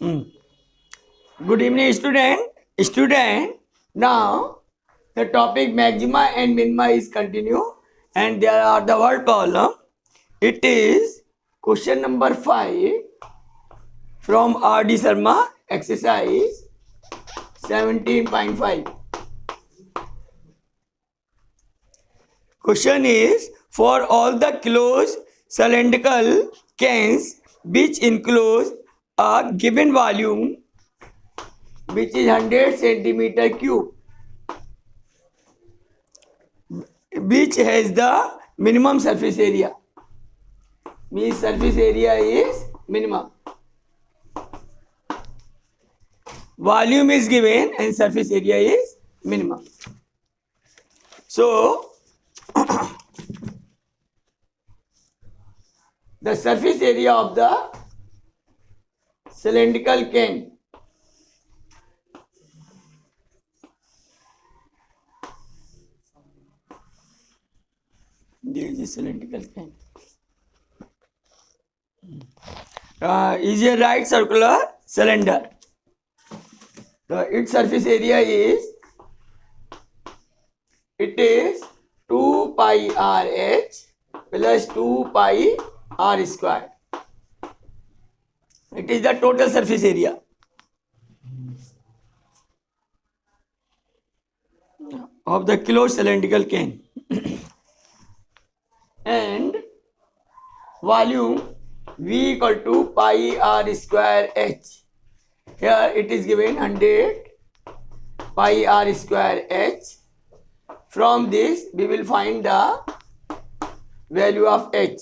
Mm. Good evening, student. Student, now the topic maxima and minima is continue, and there are the word problem. It is question number 5 from R.D. Sharma, exercise 17.5. Question is, for all the closed cylindrical cans which enclose a given volume which is 100 centimeter cube, which has the minimum surface area, means surface area is minimum, volume is given and surface area is minimum. So the surface area of the cylindrical can, there is a cylindrical can, is a right circular cylinder. Its surface area is, it is 2 pi RH plus 2 pi R square. It is the total surface area. Of the closed cylindrical can. And volume V equal to pi R square H. Here it is given 100 pi R square H. From this we will find the value of H.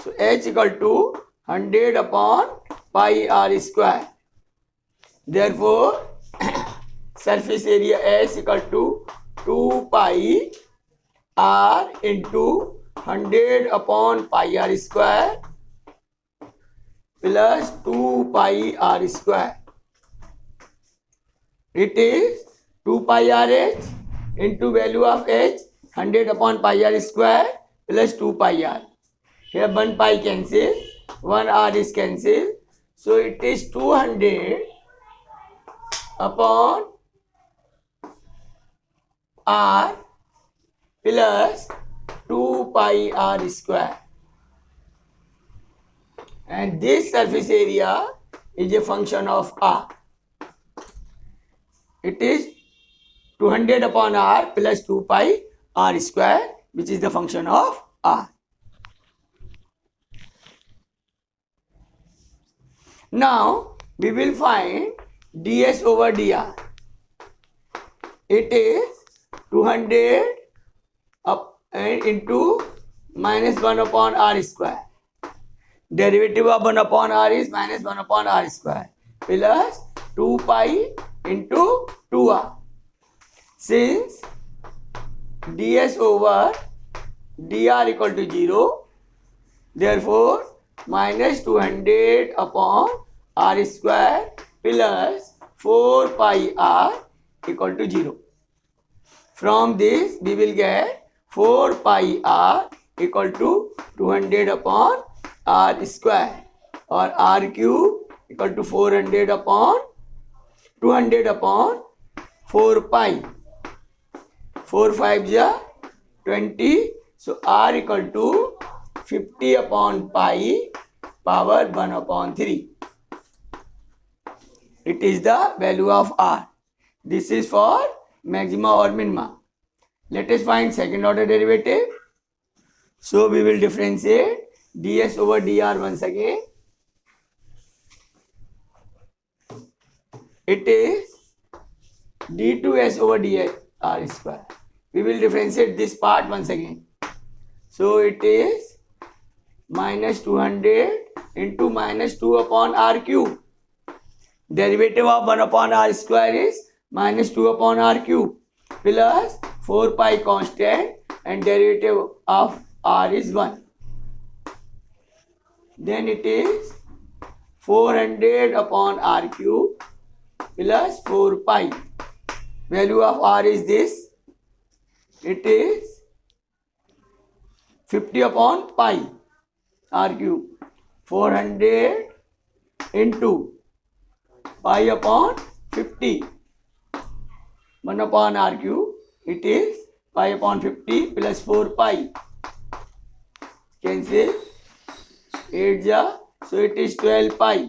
So H equal to 100 upon pi R square. Therefore surface area S equal to 2 pi R into 100 upon pi R square plus 2 pi R square. It is 2 pi RH into value of H, 100 upon pi R square plus 2 pi R. Here 1 pi cancel, 1 R is cancelled. So it is 200 upon R plus 2 pi R square. And this surface area is a function of R. It is 200 upon R plus 2 pi R square, which is the function of R. Now we will find ds over dr. It is 200 up and into minus 1 upon R square. Derivative of 1 upon R is minus 1 upon R square plus 2 pi into 2R. Since ds over dr equal to 0, therefore minus 200 upon R square plus 4 pi R equal to 0. From this we will get 4 pi R equal to 200 upon R square, or R cube equal to 400 upon 200 upon 4 pi. 4 5 ja 20. So R equal to 50 upon pi power 1 upon 3. It is the value of R. This is for maxima or minima. Let us find second order derivative. So we will differentiate ds over dr once again. It is d2s over dr square. We will differentiate this part once again. So it is minus 200 into minus 2 upon r cube. Derivative of 1 upon r square is minus 2 upon r cube plus 4 pi constant, and derivative of r is 1. Then it is 400 upon r cube plus 4 pi. Value of r is this. It is 50 upon pi r cube. 400 into pi upon 50. 1 upon r cube. It is pi upon 50 plus 4 pi. Cancel. 8 ja. So it is 12 pi,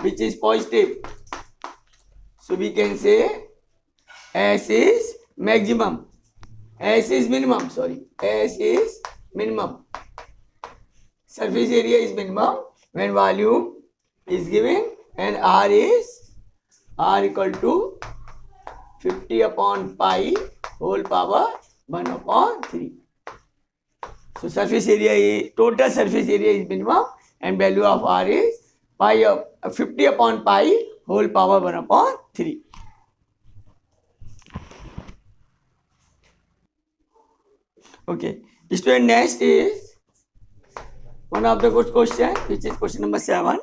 which is positive. So we can say S is maximum. S is minimum. Sorry. S is minimum. Surface area is minimum when volume is given and R is equal to 50 upon pi whole power 1 upon 3. So surface area is, total surface area is minimum and value of R is pi of 50 upon pi whole power 1 upon 3. Okay. Student, next is one of the good question, which is question number 7.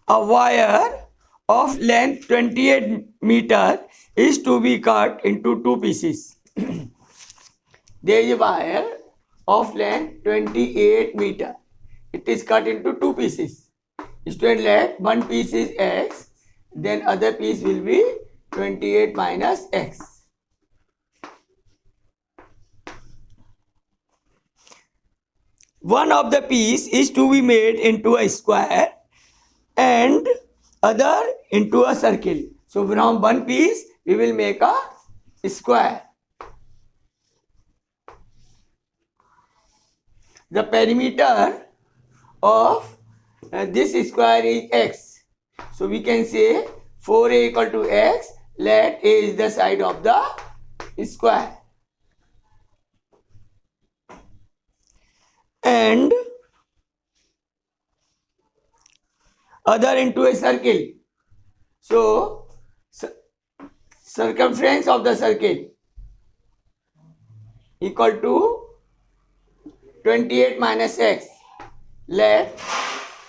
A wire of length 28 meter is to be cut into 2 pieces. There is a wire of length 28 meter. It is cut into 2 pieces. Student, let one piece is x, then other piece will be 28 minus x. One of the piece is to be made into a square and other into a circle. So from one piece we will make a square. The perimeter of this square is x. So we can say 4a equal to x. Let a is the side of the square. And other into a circle. So circumference of the circle equal to 28 minus x. Let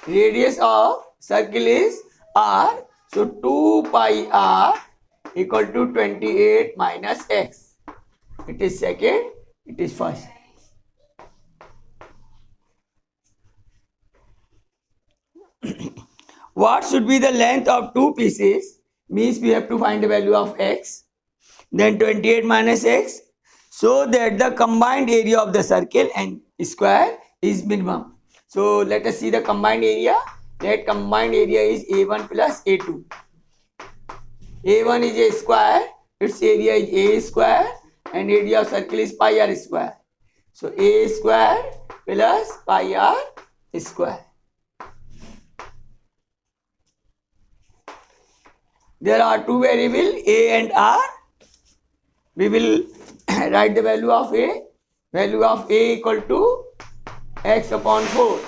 radius of circle is r. So 2 pi r equal to 28 minus x. It is second, it is first. What should be the length of 2 pieces? Means we have to find the value of x. Then 28 minus x. So that the combined area of the circle and square is minimum. So let us see the combined area. That combined area is a1 plus a2. a1 is a square. Its area is a square. And area of circle is pi r square. So a square plus pi r square. There are two variables a and r. We will write the value of a. Value of a equal to x upon 4.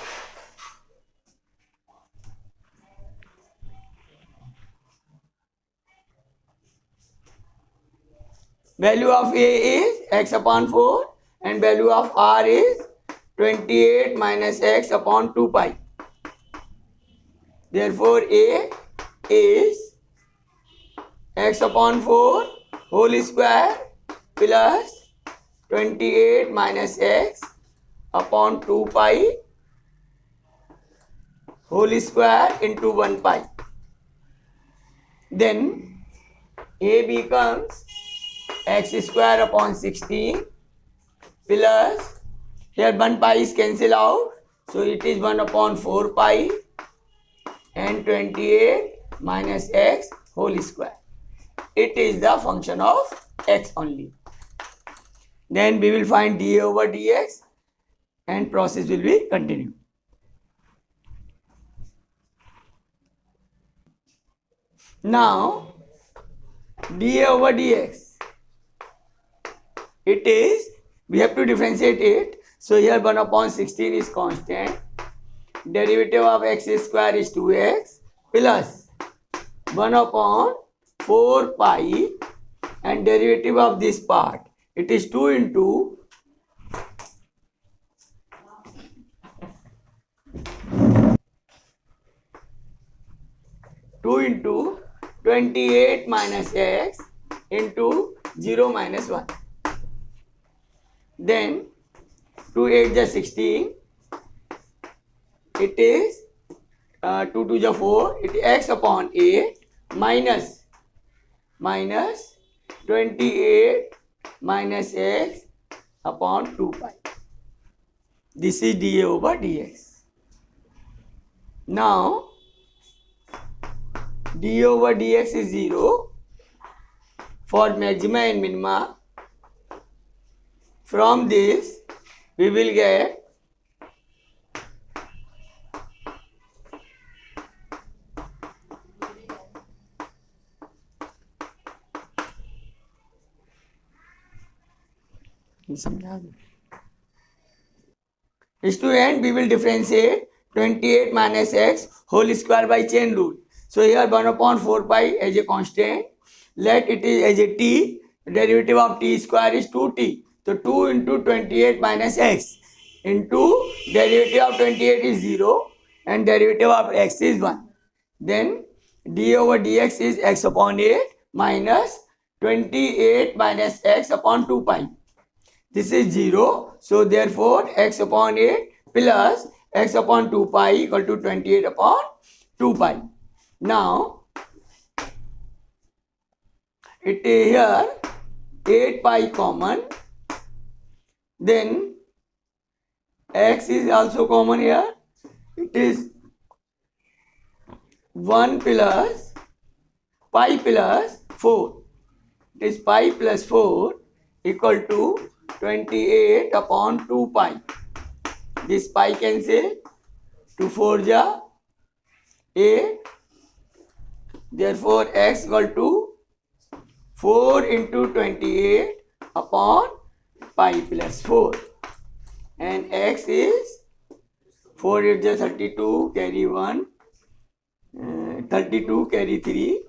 Value of a is x upon 4 and value of r is 28 minus x upon 2 pi. Therefore a is x upon 4 whole square plus 28 minus x upon 2 pi whole square into 1 pi. Then a becomes x square upon 16 plus, here 1 pi is cancelled out, so it is 1 upon 4 pi and 28 minus x whole square. It is the function of x only. Then we will find dA over dx and process will be continued. Now dA over dx, it is, we have to differentiate it. So here 1 upon 16 is constant. Derivative of x square is 2x plus 1 upon 4 pi and derivative of this part, it is 2 into 28 minus x into 0 minus 1. Then 2 8 is 16. It is 2 to the 4, it is x upon 8 minus 28 minus x upon 2 pi. This is dA over dx. Now, dA over dx is 0 for maxima and minima. From this, we will get student, we will differentiate 28 minus x whole square by chain rule. So here 1 upon 4 pi as a constant. Let it is as a t. Derivative of t square is 2t. So 2 into 28 minus x into derivative of 28 is 0 and derivative of x is 1. Then d over dx is x upon 8 minus 28 minus x upon 2 pi. This is 0. So therefore x upon 8 plus x upon 2 pi equal to 28 upon 2 pi. Now it is here 8 pi common. Then x is also common here. It is 1 plus pi plus 4. It is pi plus 4 equal to 28 upon 2 pi. This pi cancel. 2 4 ja 8. Therefore x equal to 4 into 28 upon pi plus 4. And x is 4 is 32, carry 1, 32 carry 3,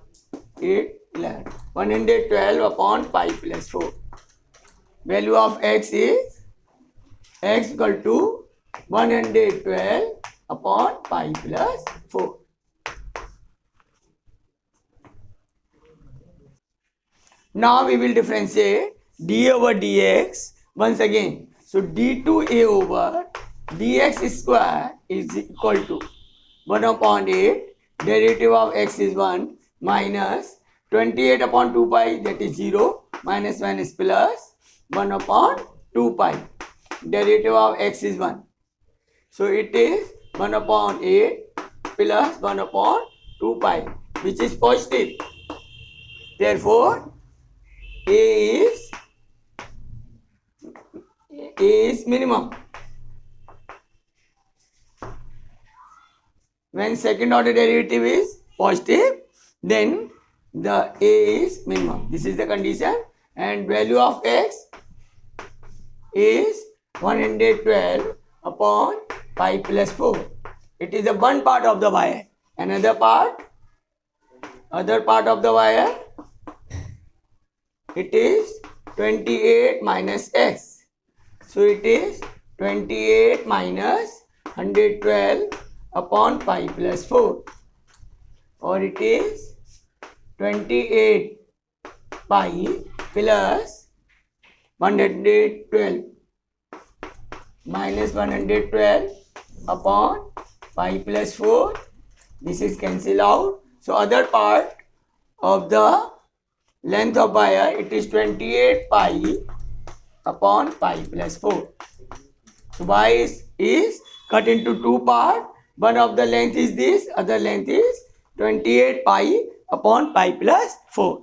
8, 11. 112 upon pi plus 4. Value of x is x equal to 112 upon pi plus 4. Now we will differentiate d over dx once again. So d2a over dx square is equal to 1 upon 8, derivative of x is 1 minus 28 upon 2 pi, that is 0, minus 1 is plus 1 upon 2 pi. Derivative of x is 1. So it is 1 upon 8 plus 1 upon 2 pi, which is positive. Therefore, A is minimum. When second order derivative is positive, then the A is minimum. This is the condition, and value of x is 112 upon pi plus 4. It is the one part of the wire. Other part of the wire, it is 28 minus x. So it is 28 minus 112 upon pi plus 4. Or it is 28 pi plus 112 minus 112 upon pi plus 4. This is cancelled out. So other part of the length of wire, it is 28 pi upon pi plus 4. So y is cut into two parts. One of the length is this, other length is 28 pi upon pi plus 4.